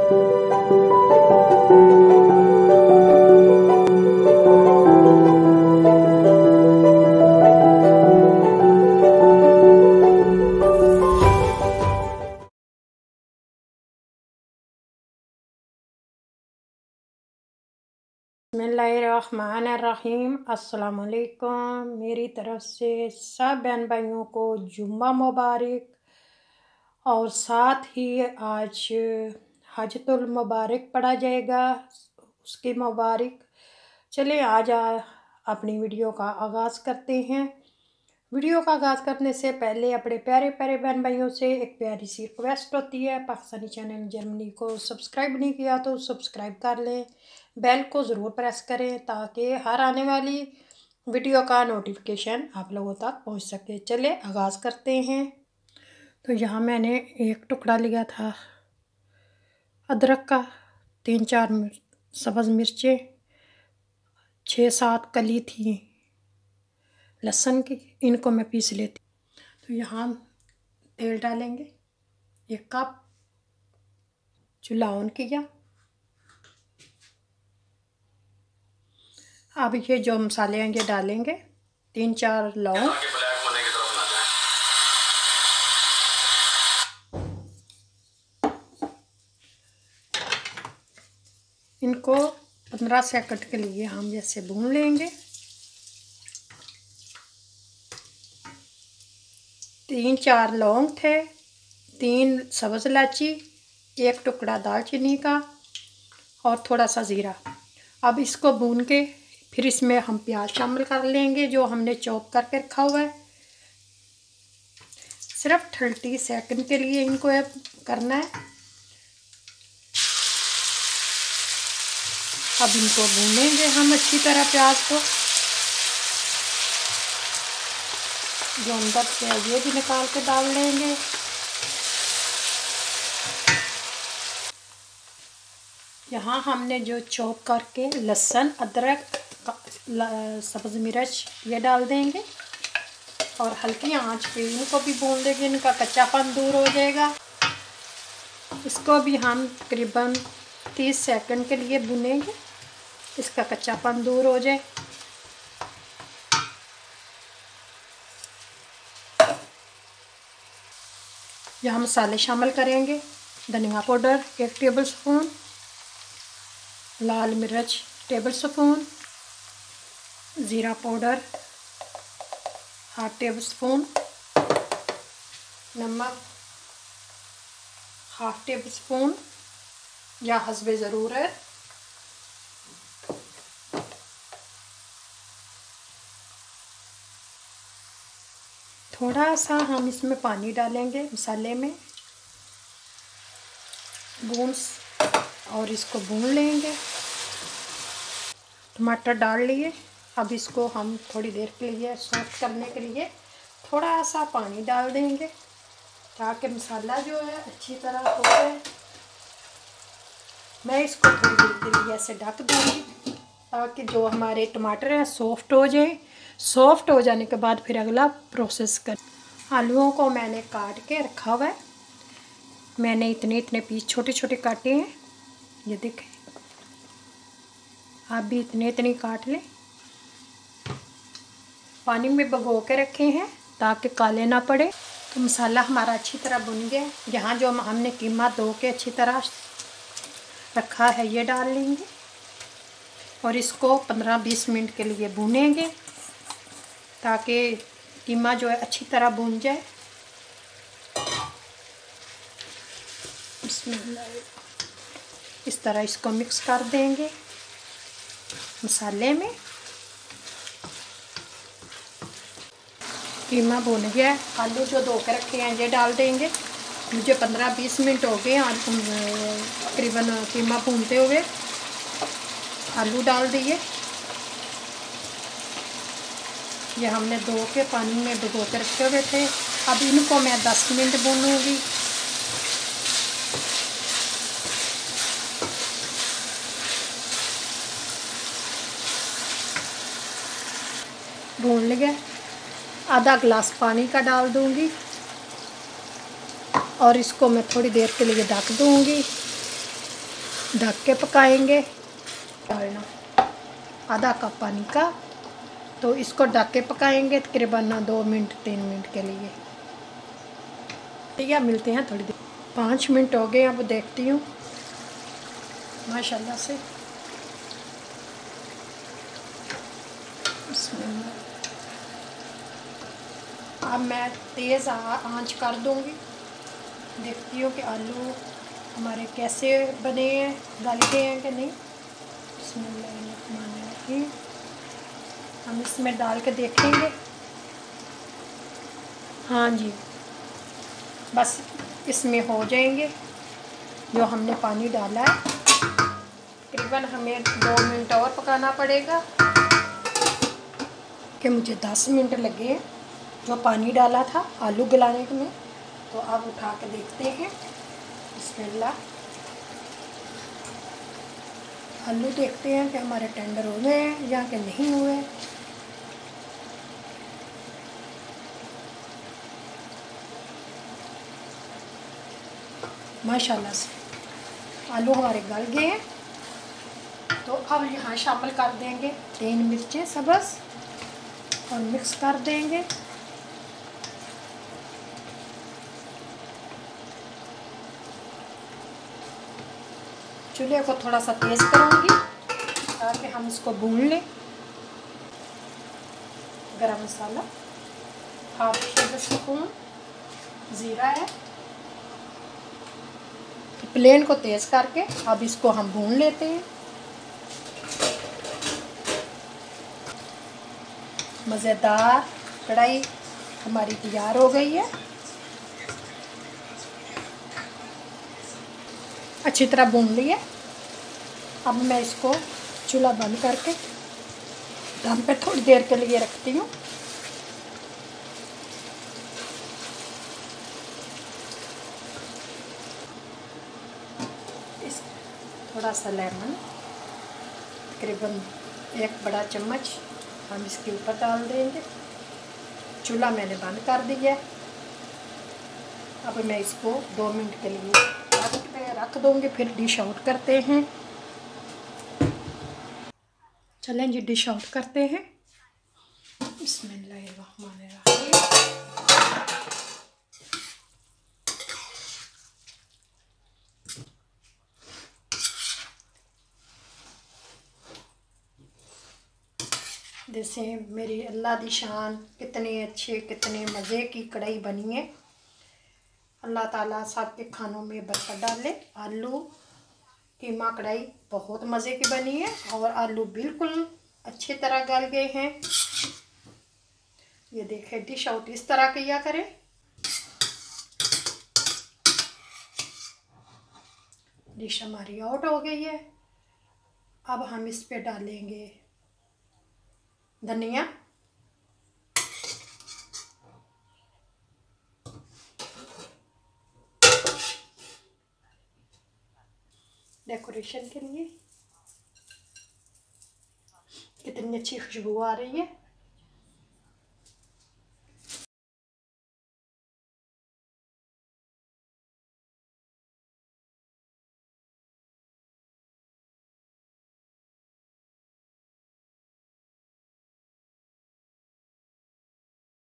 बिस्मिल्लाहिर्रहमानिर्रहीम। अस्सलाम वालेकुम। मेरी तरफ से सब बहन भाइयों को जुम्मा मुबारक। और साथ ही आज हजतुल मुबारक पढ़ा जाएगा, उसकी मुबारक। चलिए आज अपनी वीडियो का आगाज़ करते हैं। वीडियो का आगाज़ करने से पहले अपने प्यारे प्यारे बहन भाइयों से एक प्यारी सी रिक्वेस्ट होती है, पाकिस्तानी चैनल जर्मनी को सब्सक्राइब नहीं किया तो सब्सक्राइब कर लें, बेल को ज़रूर प्रेस करें ताकि हर आने वाली वीडियो का नोटिफिकेशन आप लोगों तक पहुंच सके। चले आगाज़ करते हैं। तो यहाँ मैंने एक टुकड़ा लिया था अदरक का, 3-4 सब्ज़ मिर्चें, 6-7 कली थी लहसुन की, इनको मैं पीस लेती। तो यहाँ तेल डालेंगे 1 कप, चूल्हा ऑन किया। अब ये जो मसाले हैं ये डालेंगे, 3-4 लौंग, इनको 15 सेकंड के लिए हम जैसे भून लेंगे। 3-4 लौंग थे, 3 सब्ज़ इलायची, 1 टुकड़ा दालचीनी का और थोड़ा सा ज़ीरा। अब इसको भून के फिर इसमें हम प्याज शामिल कर लेंगे जो हमने चॉप करके रखा हुआ है। सिर्फ 30 सेकंड के लिए इनको करना है। अब इनको भूनेंगे हम अच्छी तरह प्याज को। जो अंदर से ये भी निकाल के डाल लेंगे। यहाँ हमने जो चॉप करके लहसुन, अदरक, सब्ज़ मिर्च ये डाल देंगे और हल्की आंच पे इनको भी भून देंगे, इनका कच्चापन दूर हो जाएगा। इसको भी हम तकरीबन 30 सेकंड के लिए भुनेंगे, इसका कच्चापन दूर हो जाए। यहाँ मसाले शामिल करेंगे, धनिया पाउडर 1 टेबल स्पून, लाल मिर्च टेबल स्पून, ज़ीरा पाउडर 1/2 टेबल स्पून, नमक 1/2 टेबल स्पून या हस्बे ज़रूरत, थोड़ा सा हम इसमें पानी डालेंगे मसाले में, और इसको भून लेंगे। टमाटर डाल लिए। अब इसको हम थोड़ी देर के लिए सॉफ्ट करने के लिए थोड़ा सा पानी डाल देंगे ताकि मसाला जो है अच्छी तरह हो जाए। मैं इसको थोड़ी देर के लिए ऐसे ढक दूँगी ताकि जो हमारे टमाटर हैं सॉफ्ट हो जाए। सॉफ्ट हो जाने के बाद फिर अगला प्रोसेस कर। आलूओं को मैंने काट के रखा हुआ है। मैंने इतने पीस छोटे छोटे काटे हैं, ये देखें। आप भी इतने काट लें। पानी में भिगो के रखे हैं ताकि काले ना पड़े। तो मसाला हमारा अच्छी तरह भुन गया। यहाँ जो हमने कीमा धो के अच्छी तरह रखा है ये डाल लेंगे और इसको 15-20 मिनट के लिए भूनेंगे ताकि कीमा जो है अच्छी तरह भून जाए। इस तरह इसको मिक्स कर देंगे मसाले में। कीमा भून गया है। आलू जो धो के रखे हैं ये डाल देंगे। मुझे 15-20 मिनट हो गए तकरीबन कीमा भूनते हुए। आलू डाल दिए। ये हमने धो के पानी में भिगो के रखे हुए थे। अब इनको मैं 10 मिनट भूनूंगी। भून लिया। आधा गिलास पानी का डाल दूंगी और इसको मैं थोड़ी देर के लिए ढक दूंगी। ढक के पकाएंगे। डालना आधा कप पानी का, तो इसको ढक के पकाएंगे तकरीबन 2 मिनट 3 मिनट के लिए। ठीक है, मिलते हैं थोड़ी देर। 5 मिनट हो गए, अब देखती हूँ माशाल्लाह से। अब मैं तेज़ आंच कर दूँगी। देखती हूँ कि आलू हमारे कैसे बने हैं, गल गए हैं कि नहीं। बिस्मिल्लाहिर्रहमानिर्रहीम। हम इसमें डाल के देखेंगे। हाँ जी, बस इसमें हो जाएंगे जो हमने पानी डाला है। तकरीबन हमें 2 मिनट और पकाना पड़ेगा, कि मुझे 10 मिनट लगे जो पानी डाला था आलू गलाने में। तो अब उठा के देखते हैं। बिस्मिल्लाह। आलू देखते हैं कि हमारे टेंडर हो गए हैं या कि नहीं हुए। माशाल्लाह से आलू हमारे गल गए हैं। तो अब यहाँ शामिल कर देंगे 3 मिर्चें सब्ज़ और मिक्स कर देंगे। चूल्हे को थोड़ा सा तेज़ करूँगी ताकि हम इसको भून लें। गरम मसाला, हाफ टेबल स्पून ज़ीरा है। तो प्लेन को तेज़ करके अब इसको हम भून लेते हैं। मज़ेदार कढ़ाई हमारी तैयार हो गई है। अच्छी तरह भून लिया। अब मैं इसको चूल्हा बंद करके दम पे थोड़ी देर के लिए रखती हूँ। इस थोड़ा सा लेमन, तकरीबन 1 बड़ा चम्मच हम इसके ऊपर डाल देंगे। चूल्हा मैंने बंद कर दिया। अब मैं इसको 2 मिनट के लिए रख दूँगी, फिर डिश आउट करते हैं। चलें जी, डिश आउट करते हैं। बिस्मिल्लाहिर्रहमानिर्रहीम। जैसे मेरी अल्लाह दी शान, कितने अच्छे कितने मज़े की कढ़ाई बनी है। अल्लाह ताला सबके खानों में बरकत डाले। आलू कीमा कढ़ाई बहुत मज़े की बनी है और आलू बिल्कुल अच्छी तरह गल गए हैं। ये देखें, डिश आउट इस तरह किया करें। डिश हमारी आउट हो गई है। अब हम इस पे डालेंगे धनिया, डेकोरेशन के लिए। कितनी अच्छी खुशबू आ रही है।